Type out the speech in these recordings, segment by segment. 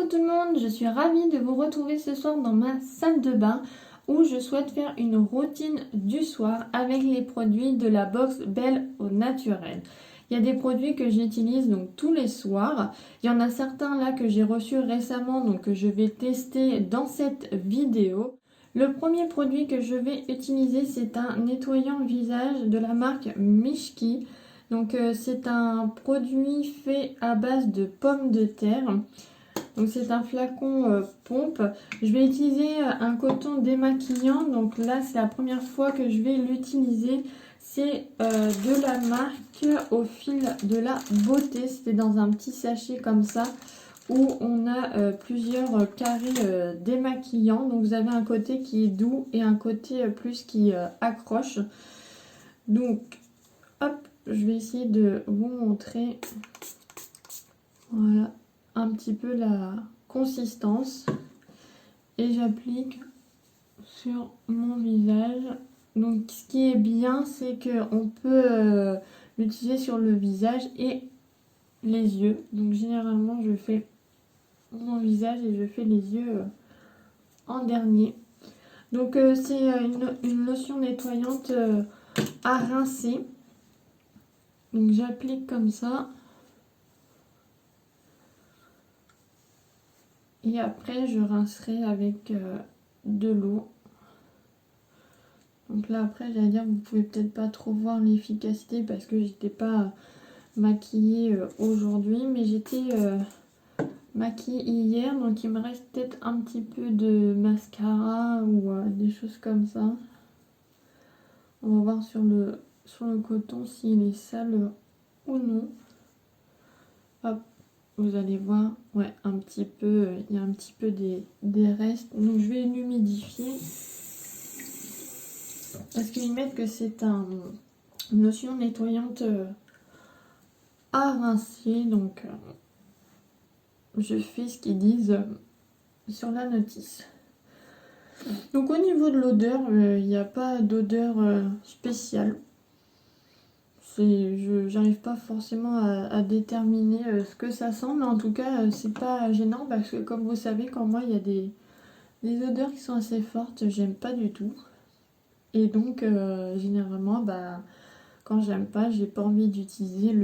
Coucou tout le monde, je suis ravie de vous retrouver ce soir dans ma salle de bain où je souhaite faire une routine du soir avec les produits de la box Belle au naturel. Il y a des produits que j'utilise donc tous les soirs. Il y en a certains là que j'ai reçus récemment donc que je vais tester dans cette vidéo. Le premier produit que je vais utiliser c'est un nettoyant visage de la marque Mishki. Donc c'est un produit fait à base de pommes de terre. Donc c'est un flacon pompe. Je vais utiliser un coton démaquillant. Donc là c'est la première fois que je vais l'utiliser. C'est de la marque Au fil de la beauté. C'était dans un petit sachet comme ça où on a plusieurs carrés démaquillants. Donc vous avez un côté qui est doux et un côté plus qui accroche. Donc hop, je vais essayer de vous montrer. Voilà un petit peu la consistance et j'applique sur mon visage. Donc ce qui est bien c'est que on peut l'utiliser sur le visage et les yeux. Donc généralement je fais mon visage et je fais les yeux en dernier. Donc c'est une lotion nettoyante à rincer. Donc j'applique comme ça. Et après, je rincerai avec de l'eau. Donc là, après, j'allais dire, vous pouvez peut-être pas trop voir l'efficacité parce que j'étais pas maquillée aujourd'hui. Mais j'étais maquillée hier. Donc il me reste peut-être un petit peu de mascara ou des choses comme ça. On va voir sur le coton s'il est sale ou non. Hop. Vous allez voir, ouais, un petit peu, il y a un petit peu des restes. Donc je vais l'humidifier. Parce qu'ils mettent que c'est une lotion nettoyante à rincer. Donc je fais ce qu'ils disent sur la notice. Donc au niveau de l'odeur, il n'y a pas d'odeur spéciale. J'arrive pas forcément à déterminer ce que ça sent, mais en tout cas c'est pas gênant parce que comme vous savez, quand moi il y a des odeurs qui sont assez fortes, j'aime pas du tout. Et donc généralement quand j'aime pas, j'ai pas envie d'utiliser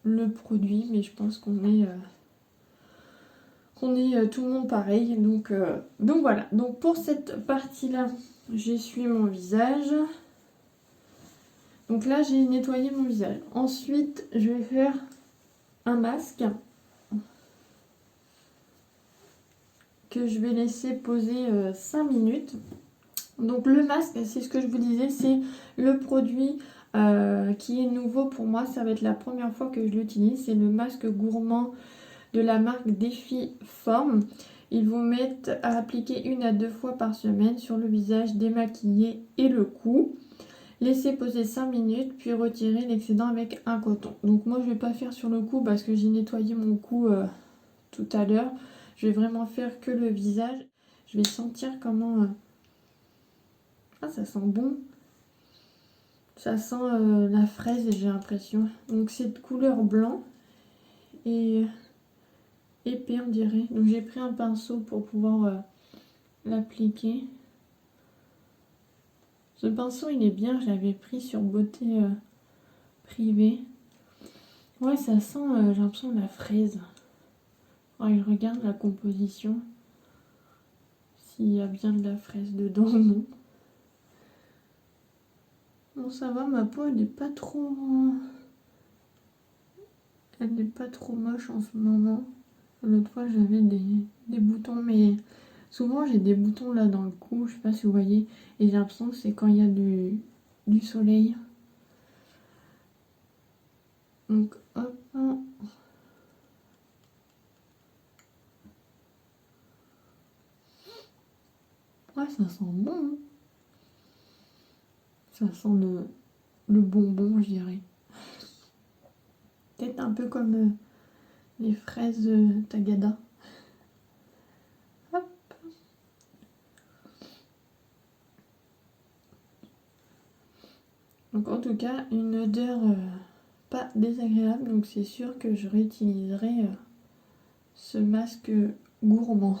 le produit, mais je pense qu'on est tout le monde pareil. Donc voilà, donc pour cette partie là j'essuie mon visage. Donc là, j'ai nettoyé mon visage. Ensuite, je vais faire un masque que je vais laisser poser 5 minutes. Donc le masque, c'est ce que je vous disais, c'est le produit qui est nouveau pour moi. Ça va être la première fois que je l'utilise. C'est le masque gourmand de la marque Défi Forme. Ils vous mettent à appliquer 1 à 2 fois par semaine sur le visage démaquillé et le cou. Laissez poser 5 minutes, puis retirer l'excédent avec un coton. Donc moi je vais pas faire sur le cou parce que j'ai nettoyé mon cou tout à l'heure. Je vais vraiment faire que le visage. Je vais sentir comment... Ah, ça sent bon. Ça sent la fraise, j'ai l'impression. Donc c'est de couleur blanc et épais on dirait. Donc j'ai pris un pinceau pour pouvoir l'appliquer. Ce pinceau il est bien, je l'avais pris sur Beauté Privée. Ouais, ça sent, j'ai l'impression, de la fraise. Ouais, je regarde la composition. S'il y a bien de la fraise dedans ou non. Bon, ça va, ma peau, elle n'est pas trop... Elle n'est pas trop moche en ce moment. L'autre fois, j'avais des boutons, mais... Souvent, j'ai des boutons là dans le cou, je sais pas si vous voyez. Et j'ai l'impression que c'est quand il y a du soleil. Donc, hop... Ouais, ça sent bon. Hein. Ça sent le bonbon, je dirais. Peut-être un peu comme les fraises Tagada. Hop. Donc en tout cas, une odeur pas désagréable. Donc c'est sûr que je réutiliserai ce masque gourmand.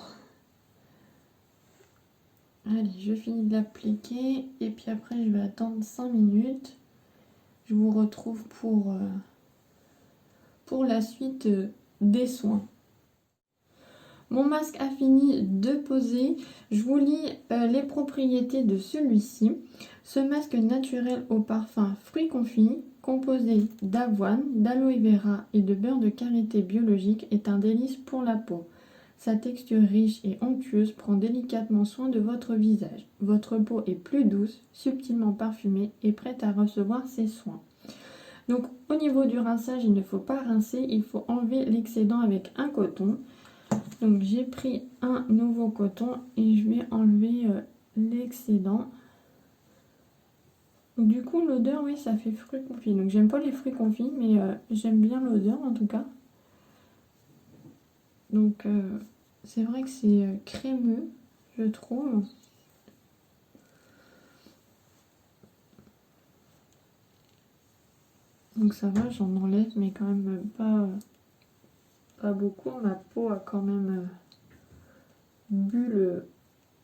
Allez, je finis de l'appliquer et puis après je vais attendre 5 minutes. Je vous retrouve pour la suite des soins. Mon masque a fini de poser. Je vous lis les propriétés de celui-ci. Ce masque naturel au parfum fruits confits, composé d'avoine, d'aloe vera et de beurre de karité biologique, est un délice pour la peau. Sa texture riche et onctueuse prend délicatement soin de votre visage. Votre peau est plus douce, subtilement parfumée et prête à recevoir ses soins. Donc au niveau du rinçage, il ne faut pas rincer, il faut enlever l'excédent avec un coton. Donc j'ai pris un nouveau coton et je vais enlever l'excédent. Du coup l'odeur, oui, ça fait fruits confits. Donc j'aime pas les fruits confits, mais j'aime bien l'odeur en tout cas. Donc c'est vrai que c'est crémeux, je trouve. Donc ça va, j'en enlève, mais quand même pas beaucoup. Ma peau a quand même bu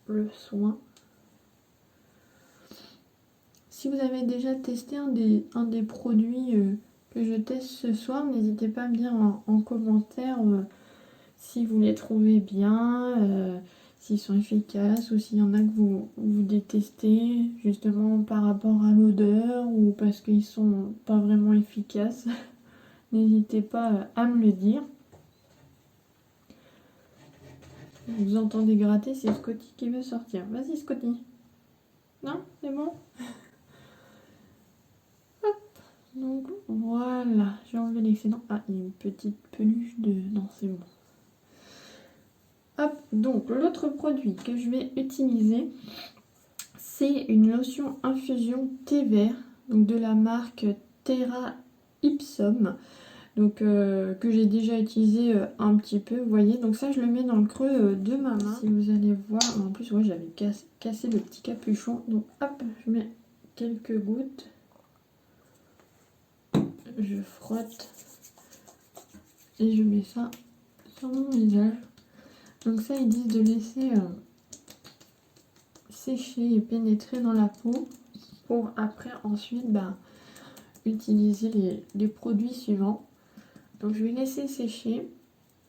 le soin. Si vous avez déjà testé un des produits que je teste ce soir, n'hésitez pas à me dire en commentaire si vous les trouvez bien, s'ils sont efficaces ou s'il y en a que vous détestez justement par rapport à l'odeur ou parce qu'ils sont pas vraiment efficaces. N'hésitez pas à me le dire. Vous entendez gratter, c'est Scotty qui veut sortir. Vas-y Scotty. Non, c'est bon? Donc voilà, j'ai enlevé l'excédent. Ah, il y a une petite peluche de... Non, c'est bon. Hop, donc l'autre produit que je vais utiliser, c'est une lotion infusion thé vert, donc de la marque Terra Ipsum, donc que j'ai déjà utilisé un petit peu, vous voyez. Donc ça, je le mets dans le creux de ma main. Si vous allez voir, en plus, ouais, j'avais cassé le petit capuchon. Donc hop, je mets quelques gouttes. Je frotte et je mets ça sur mon visage. Donc ça, ils disent de laisser sécher et pénétrer dans la peau pour après ensuite utiliser les produits suivants. Donc je vais laisser sécher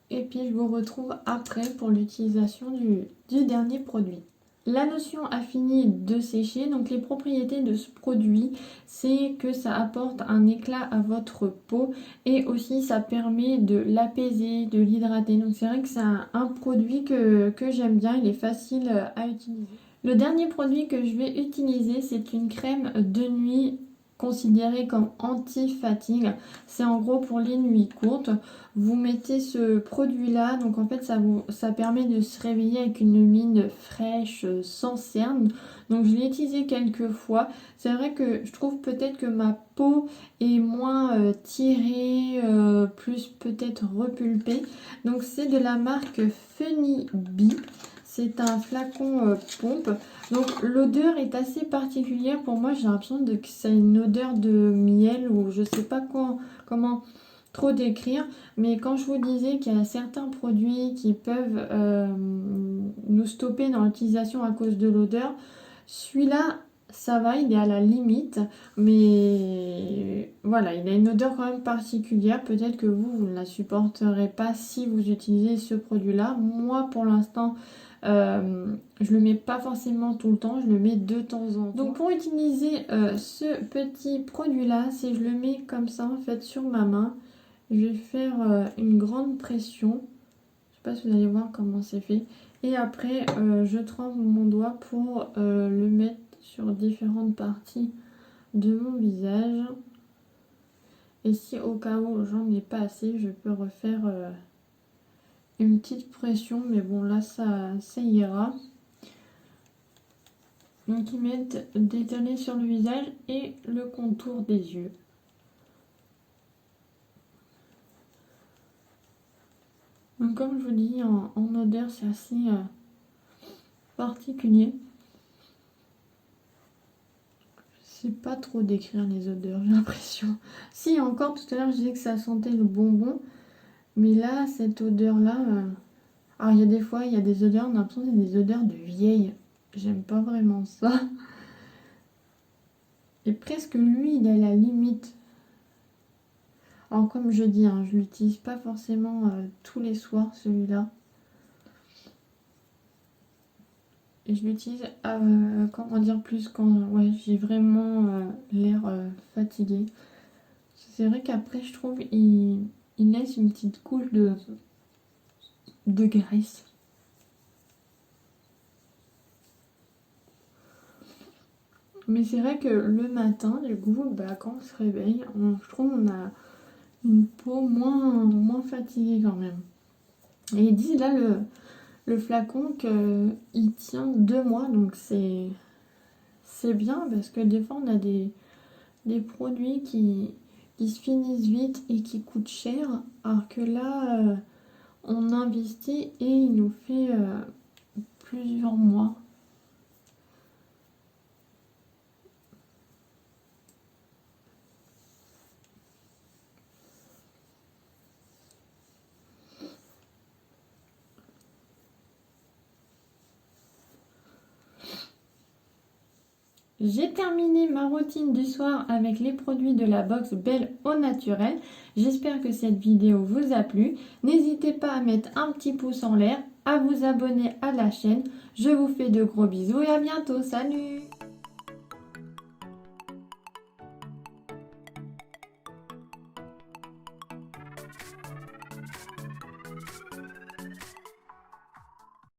et puis je vous retrouve après pour l'utilisation du dernier produit. La lotion a fini de sécher, donc les propriétés de ce produit, c'est que ça apporte un éclat à votre peau et aussi ça permet de l'apaiser, de l'hydrater. Donc c'est vrai que c'est un produit que j'aime bien, il est facile à utiliser. Le dernier produit que je vais utiliser, c'est une crème de nuit considérée comme anti-fatigue. C'est en gros pour les nuits courtes. Vous mettez ce produit là, donc en fait ça permet de se réveiller avec une mine fraîche, sans cerne. Donc je l'ai utilisé quelques fois. C'est vrai que je trouve peut-être que ma peau est moins tirée, plus peut-être repulpée. Donc c'est de la marque Funny Bee. C'est un flacon pompe. Donc l'odeur est assez particulière pour moi. J'ai l'impression que ça a une odeur de miel ou je sais pas comment trop décrire. Mais quand je vous disais qu'il y a certains produits qui peuvent nous stopper dans l'utilisation à cause de l'odeur, celui-là, ça va, il est à la limite. Mais voilà, il a une odeur quand même particulière. Peut-être que vous ne la supporterez pas si vous utilisez ce produit-là. Moi, pour l'instant... je le mets pas forcément tout le temps, je le mets de temps en temps. Donc pour utiliser ce petit produit là, si je le mets comme ça en fait sur ma main, je vais faire une grande pression. Je sais pas si vous allez voir comment c'est fait. Et après je trempe mon doigt pour le mettre sur différentes parties de mon visage. Et si au cas où j'en ai pas assez, je peux refaire une petite pression, mais bon là ça ira. Donc ils mettent d'étaler sur le visage et le contour des yeux. Donc comme je vous dis, en odeur c'est assez particulier. Je sais pas trop décrire les odeurs, j'ai l'impression. Si encore tout à l'heure je disais que ça sentait le bonbon, mais là cette odeur là... Alors il y a des fois, il y a des odeurs, on a l'impression que c'est des odeurs de vieille. J'aime pas vraiment ça. Et presque l'huile à la limite. Alors comme je dis, hein, je l'utilise pas forcément tous les soirs celui-là. Et je l'utilise, comment dire, plus quand ouais, j'ai vraiment l'air fatigué. C'est vrai qu'après, je trouve, il laisse une petite couche de graisse. Mais c'est vrai que le matin, du coup, bah, quand on se réveille, je trouve qu'on a une peau moins fatiguée quand même. Et ils disent là, le flacon, qu'il tient 2 mois, donc c'est bien parce que des fois, on a des produits qui se finissent vite et qui coûtent cher, alors que là, on investit et il nous fait plusieurs mois. J'ai terminé ma routine du soir avec les produits de la box Belle au naturel. J'espère que cette vidéo vous a plu. N'hésitez pas à mettre un petit pouce en l'air, à vous abonner à la chaîne. Je vous fais de gros bisous et à bientôt. Salut!